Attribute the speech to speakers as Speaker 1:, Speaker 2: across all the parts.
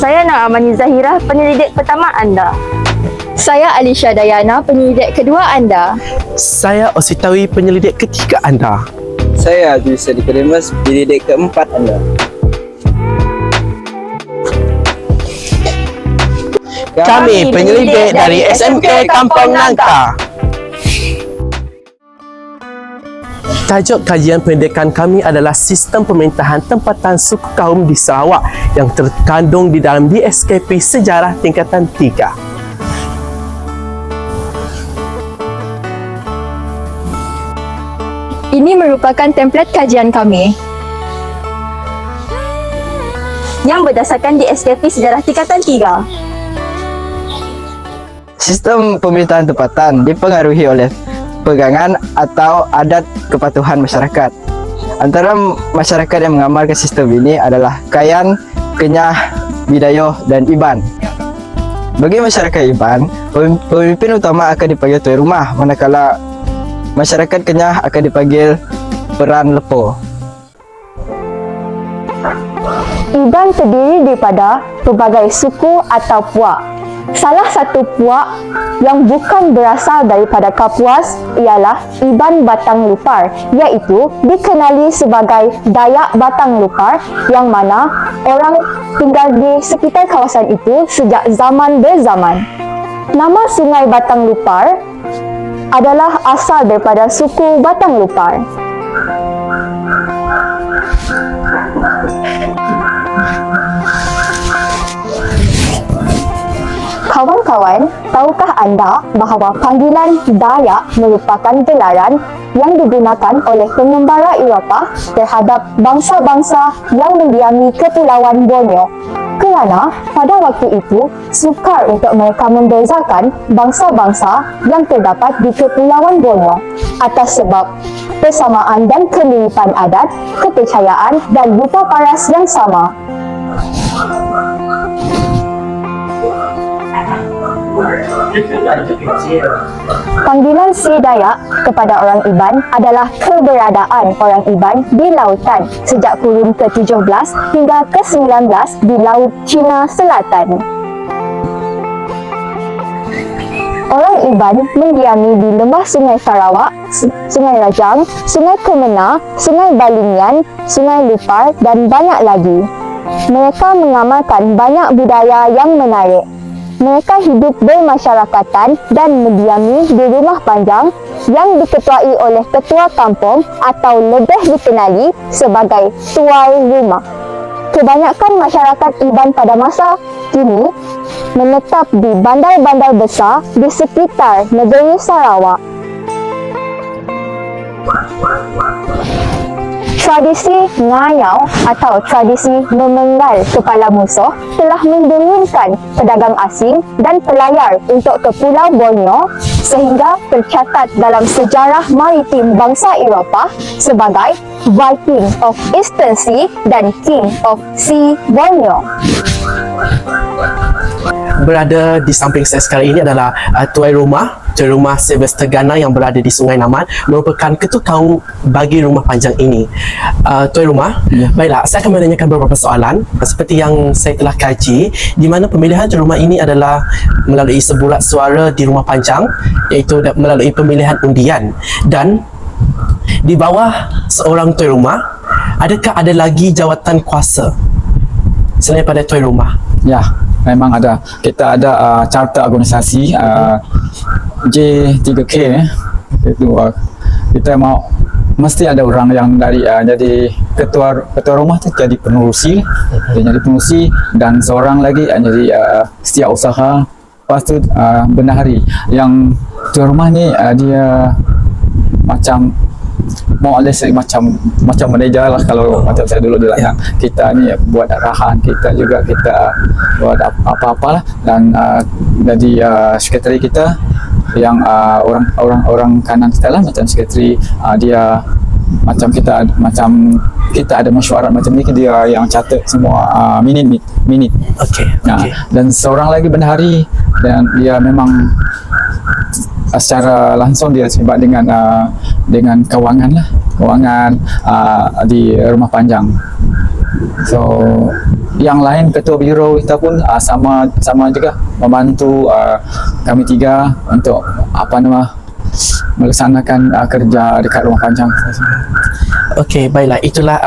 Speaker 1: Saya Amani Zahira, penyelidik pertama anda.
Speaker 2: Saya Alisha Dayana, penyelidik kedua anda.
Speaker 3: Saya Ositawi, penyelidik ketiga anda.
Speaker 4: Saya Juisa Dikelimas, penyelidik keempat anda.
Speaker 3: Kami penyelidik dari SMK Kampung Nangka. Tajuk kajian pendidikan kami adalah Sistem Pemerintahan Tempatan Suku Kaum di Sarawak yang terkandung di dalam DSKP Sejarah Tingkatan 3.
Speaker 2: Ini merupakan template kajian kami.
Speaker 1: Yang berdasarkan DSKP Sejarah Tingkatan 3.
Speaker 4: Sistem pemerintahan tempatan dipengaruhi oleh pegangan atau adat kepatuhan masyarakat. Antara masyarakat yang mengamalkan sistem ini adalah Kayan, Kenyah, Bidayuh, dan Iban. Bagi masyarakat Iban, pemimpin utama akan dipanggil tuan rumah, manakala masyarakat Kenyah akan dipanggil peran lepo.
Speaker 1: Iban terdiri daripada pelbagai suku atau puak. Salah satu puak yang bukan berasal daripada Kapuas ialah Iban Batang Lupar, iaitu dikenali sebagai Dayak Batang Lupar, yang mana orang tinggal di sekitar kawasan itu sejak zaman berzaman. Nama Sungai Batang Lupar adalah asal daripada suku Batang Lupar. Kawan-kawan, tahukah anda bahawa panggilan Dayak merupakan gelaran yang digunakan oleh pengembara Eropah terhadap bangsa-bangsa yang mendiami Kepulauan Borneo? Kerana pada waktu itu, sukar untuk mereka membezakan bangsa-bangsa yang terdapat di Kepulauan Borneo atas sebab persamaan dan kemiripan adat, kepercayaan dan rupa paras yang sama. Panggilan Si Dayak kepada orang Iban adalah keberadaan orang Iban di lautan sejak kurun ke-17 hingga ke-19 di Laut Cina Selatan. Orang Iban mendiami di lembah Sungai Sarawak, Sungai Rajang, Sungai Kemena, Sungai Balingian, Sungai Lupar dan banyak lagi. Mereka mengamalkan banyak budaya yang menarik. Mereka hidup bermasyarakatan dan mendiami di rumah panjang yang diketuai oleh ketua kampung atau lebih dikenali sebagai tuan rumah. Kebanyakan masyarakat Iban pada masa kini menetap di bandar-bandar besar di sekitar negeri Sarawak. Tradisi ngayau atau tradisi memenggal kepala musuh telah mendengungkan pedagang asing dan pelayar untuk ke Pulau Borneo sehingga tercatat dalam sejarah maritim bangsa Eropah sebagai Viking of Eastern Sea dan King of Sea Borneo.
Speaker 3: Berada di samping saya sekarang ini adalah Tuan Rumah Sylvester Gana yang berada di Sungai Naman, merupakan ketua kaum bagi rumah panjang ini. Tuan Rumah, baiklah, saya akan menanyakan beberapa soalan seperti yang saya telah kaji, di mana pemilihan tuan rumah ini adalah melalui sebulat suara di rumah panjang, iaitu melalui pemilihan undian. Dan di bawah seorang tuan rumah, adakah ada lagi jawatan kuasa selain pada tuan rumah?
Speaker 5: Ya, memang ada. Kita ada carta organisasi J3K. Itu kita mau mesti ada orang yang dari jadi ketua rumah tu jadi penerusi, dia jadi penerusi, dan seorang lagi jadi setiausaha. Lepas tu bendahari. Yang tuan rumah ni dia macam more or less macam manager lah kalau macam saya dulu bilang. Kita ni buat arahan, kita juga kita buat apa-apa lah, dan jadi sekretari kita yang orang kanan kita lah, macam sekretari dia macam kita ada mesyuarat macam ni, dia yang catat semua minit.
Speaker 3: Okey.
Speaker 5: Dan seorang lagi bendahari, dan dia memang secara langsung dia terlibat dengan kewangan di rumah panjang. So yang lain ketua biro kita pun sama juga membantu kami tiga untuk melaksanakan kerja dekat rumah panjang.
Speaker 3: Okey, baiklah, itulah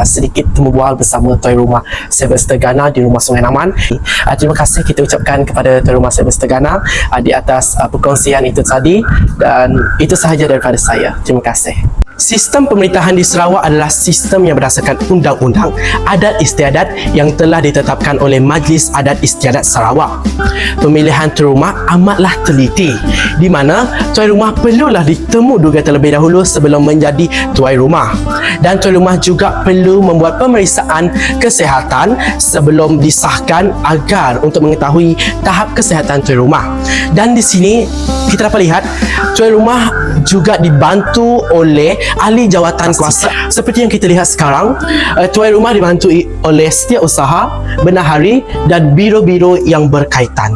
Speaker 3: sedikit temu bual bersama Tuan Rumah Sylvester Gana di Rumah Sungai Naman. Terima kasih kita ucapkan kepada Tuan Rumah Sylvester Gana di atas perkongsian itu tadi, dan itu sahaja daripada saya. Terima kasih. Sistem pemerintahan di Sarawak adalah sistem yang berdasarkan undang-undang adat istiadat yang telah ditetapkan oleh Majlis Adat Istiadat Sarawak. Pemilihan tuan rumah amatlah teliti, di mana tuan rumah perlulah ditemu duga terlebih dahulu sebelum menjadi tuan rumah. Dan tuan rumah juga perlu membuat pemeriksaan kesihatan sebelum disahkan agar untuk mengetahui tahap kesihatan tuan rumah. Dan di sini kita dapat lihat tuan rumah juga dibantu oleh ahli jawatan kuasa. Seperti yang kita lihat sekarang, tuan rumah dibantu oleh setiausaha, bendahari dan biro-biro yang berkaitan.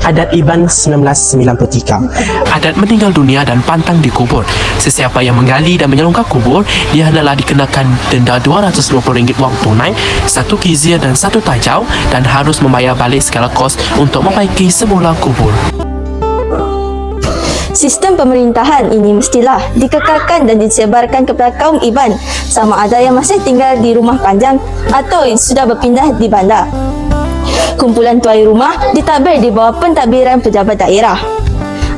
Speaker 3: Adat Iban 1993.
Speaker 6: Adat meninggal dunia dan pantang dikubur. Sesiapa yang menggali dan menyelongkar kubur, dia adalah dikenakan denda RM250 wang tunai, 1 kizia dan 1 tajau, dan harus membayar balik segala kos untuk membaiki semula kubur.
Speaker 2: Sistem pemerintahan ini mestilah dikekalkan dan disebarkan kepada kaum Iban, sama ada yang masih tinggal di rumah panjang atau yang sudah berpindah di bandar. Kumpulan tuai rumah ditadbir di bawah pentadbiran pejabat daerah.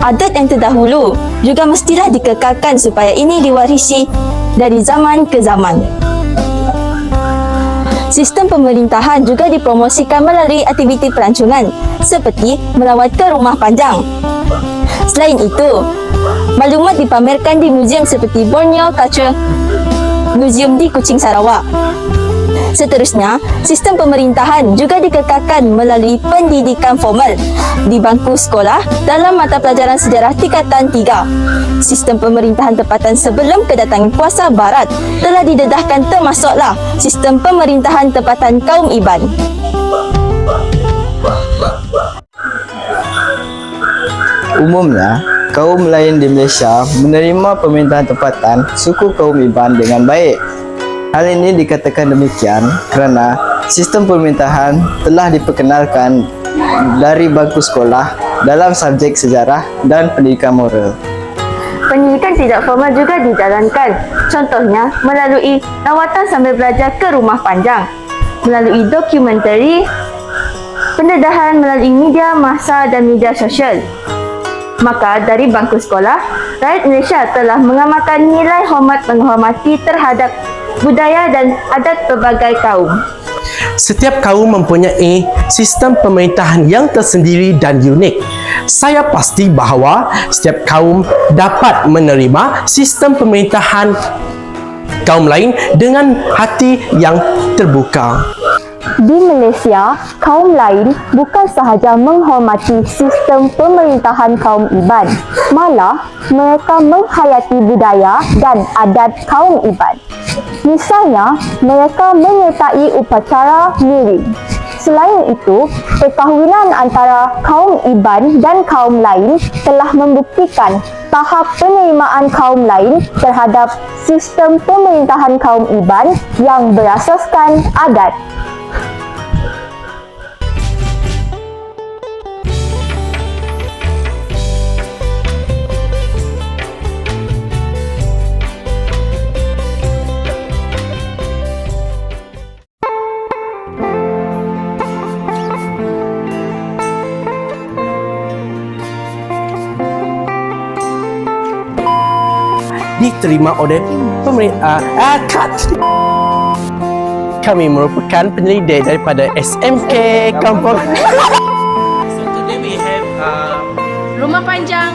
Speaker 2: Adat yang terdahulu juga mestilah dikekalkan supaya ini diwarisi dari zaman ke zaman. Sistem pemerintahan juga dipromosikan melalui aktiviti pelancongan seperti melawat ke rumah panjang. Selain itu, maklumat dipamerkan di muzium seperti Borneo Culture Museum di Kuching, Sarawak. Seterusnya, sistem pemerintahan juga dikekalkan melalui pendidikan formal di bangku sekolah dalam mata pelajaran sejarah tingkatan 3. Sistem pemerintahan tempatan sebelum kedatangan kuasa barat telah didedahkan, termasuklah sistem pemerintahan tempatan kaum Iban.
Speaker 4: Umumnya, kaum lain di Malaysia menerima pemerintahan tempatan suku kaum Iban dengan baik. Hal ini dikatakan demikian kerana sistem pemerintahan telah diperkenalkan dari bangku sekolah dalam subjek sejarah dan pendidikan moral.
Speaker 2: Pendidikan tidak formal juga dijalankan, contohnya melalui lawatan sambil belajar ke rumah panjang, melalui dokumentari, pendedahan melalui media massa dan media sosial. Maka dari bangku sekolah, rakyat Malaysia telah mengamalkan nilai hormat menghormati terhadap budaya dan adat pelbagai kaum.
Speaker 3: Setiap kaum mempunyai sistem pemerintahan yang tersendiri dan unik. Saya pasti bahawa setiap kaum dapat menerima sistem pemerintahan kaum lain dengan hati yang terbuka.
Speaker 1: Di Malaysia, kaum lain bukan sahaja menghormati sistem pemerintahan kaum Iban, malah mereka menghayati budaya dan adat kaum Iban. Misalnya, mereka menyertai upacara miring. Selain itu, perkahwinan antara kaum Iban dan kaum lain telah membuktikan tahap penerimaan kaum lain terhadap sistem pemerintahan kaum Iban yang berasaskan adat.
Speaker 3: Diterima oleh pemerintah kami merupakan penyelidik daripada SMK Kampung. So today we have
Speaker 7: Rumah Panjang